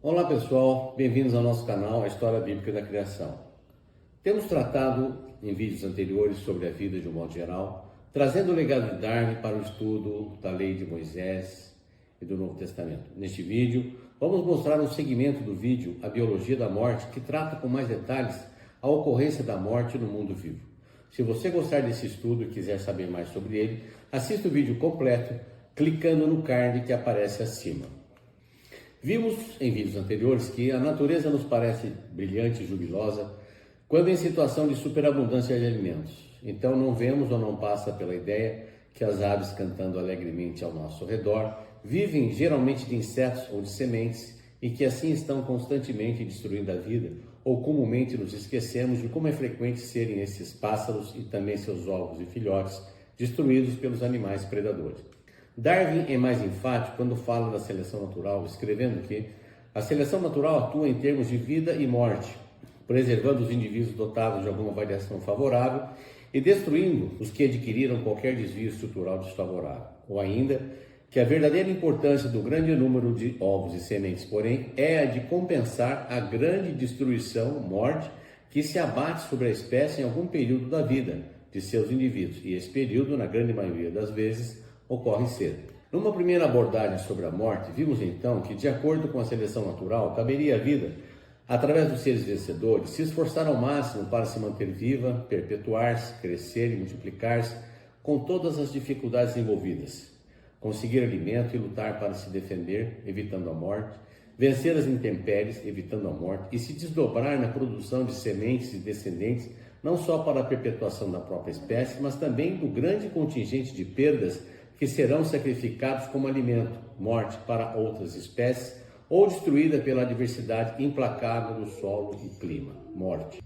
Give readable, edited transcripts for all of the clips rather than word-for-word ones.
Olá pessoal, bem-vindos ao nosso canal A História Bíblica da Criação. Temos tratado em vídeos anteriores sobre a vida de um modo geral, trazendo o legado de Darwin para o estudo da lei de Moisés e do Novo Testamento. Neste vídeo, vamos mostrar um segmento do vídeo A Biologia da Morte, que trata com mais detalhes a ocorrência da morte no mundo vivo. Se você gostar desse estudo e quiser saber mais sobre ele, assista o vídeo completo clicando no card que aparece acima. Vimos em vídeos anteriores que a natureza nos parece brilhante e jubilosa quando em situação de superabundância de alimentos. Então não vemos ou não passa pela ideia que as aves cantando alegremente ao nosso redor vivem geralmente de insetos ou de sementes e que assim estão constantemente destruindo a vida, ou comumente nos esquecemos de como é frequente serem esses pássaros e também seus ovos e filhotes destruídos pelos animais predadores. Darwin é mais enfático quando fala da seleção natural, escrevendo que a seleção natural atua em termos de vida e morte, preservando os indivíduos dotados de alguma variação favorável e destruindo os que adquiriram qualquer desvio estrutural desfavorável. Ou ainda, que a verdadeira importância do grande número de ovos e sementes, porém, é a de compensar a grande destruição, morte, que se abate sobre a espécie em algum período da vida de seus indivíduos, e esse período, na grande maioria das vezes, ocorre cedo. Numa primeira abordagem sobre a morte, vimos então que, de acordo com a seleção natural, caberia à vida, através dos seres vencedores, se esforçar ao máximo para se manter viva, perpetuar-se, crescer e multiplicar-se com todas as dificuldades envolvidas, conseguir alimento e lutar para se defender, evitando a morte, vencer as intempéries, evitando a morte, e se desdobrar na produção de sementes e descendentes, não só para a perpetuação da própria espécie, mas também do grande contingente de perdas que serão sacrificados como alimento, morte para outras espécies, ou destruída pela adversidade implacável do solo e clima, morte.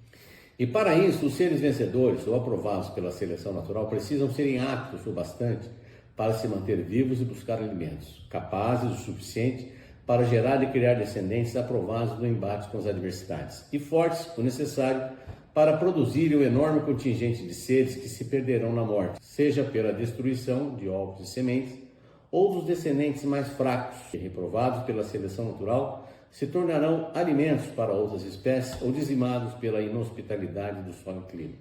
E para isso, os seres vencedores ou aprovados pela seleção natural precisam serem aptos o bastante para se manter vivos e buscar alimentos, capazes o suficiente para gerar e criar descendentes aprovados no embate com as adversidades, e fortes o necessário para produzir o enorme contingente de seres que se perderão na morte, seja pela destruição de ovos e sementes, ou dos descendentes mais fracos, que, reprovados pela seleção natural, se tornarão alimentos para outras espécies ou dizimados pela inhospitalidade do solo e clima.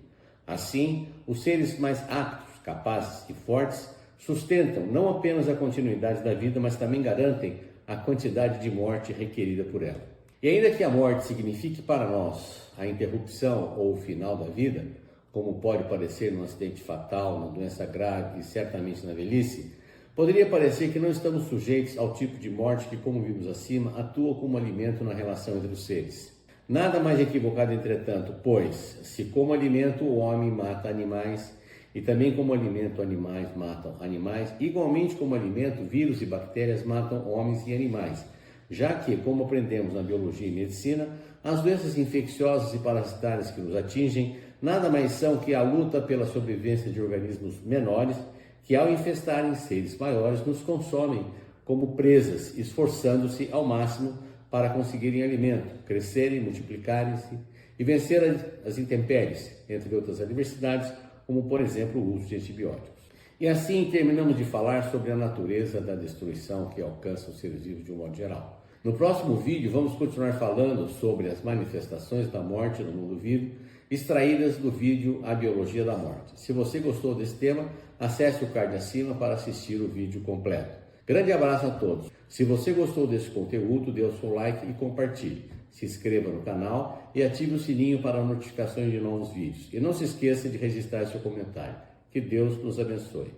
Assim, os seres mais aptos, capazes e fortes sustentam não apenas a continuidade da vida, mas também garantem a quantidade de morte requerida por ela. E ainda que a morte signifique para nós a interrupção ou o final da vida, como pode parecer num acidente fatal, numa doença grave e certamente na velhice, poderia parecer que não estamos sujeitos ao tipo de morte que, como vimos acima, atua como alimento na relação entre os seres. Nada mais equivocado, entretanto, pois, se como alimento o homem mata animais, e também como alimento animais matam animais, igualmente como alimento vírus e bactérias matam homens e animais, já que, como aprendemos na biologia e medicina, as doenças infecciosas e parasitárias que nos atingem nada mais são que a luta pela sobrevivência de organismos menores que, ao infestarem seres maiores, nos consomem como presas, esforçando-se ao máximo para conseguirem alimento, crescerem, multiplicarem-se e vencer as intempéries, entre outras adversidades, como, por exemplo, o uso de antibióticos. E assim terminamos de falar sobre a natureza da destruição que alcança os seres vivos de um modo geral. No próximo vídeo vamos continuar falando sobre as manifestações da morte no mundo vivo, extraídas do vídeo A Biologia da Morte. Se você gostou desse tema, acesse o card acima para assistir o vídeo completo. Grande abraço a todos. Se você gostou desse conteúdo, dê o seu like e compartilhe. Se inscreva no canal e ative o sininho para notificações de novos vídeos. E não se esqueça de registrar seu comentário. Que Deus nos abençoe.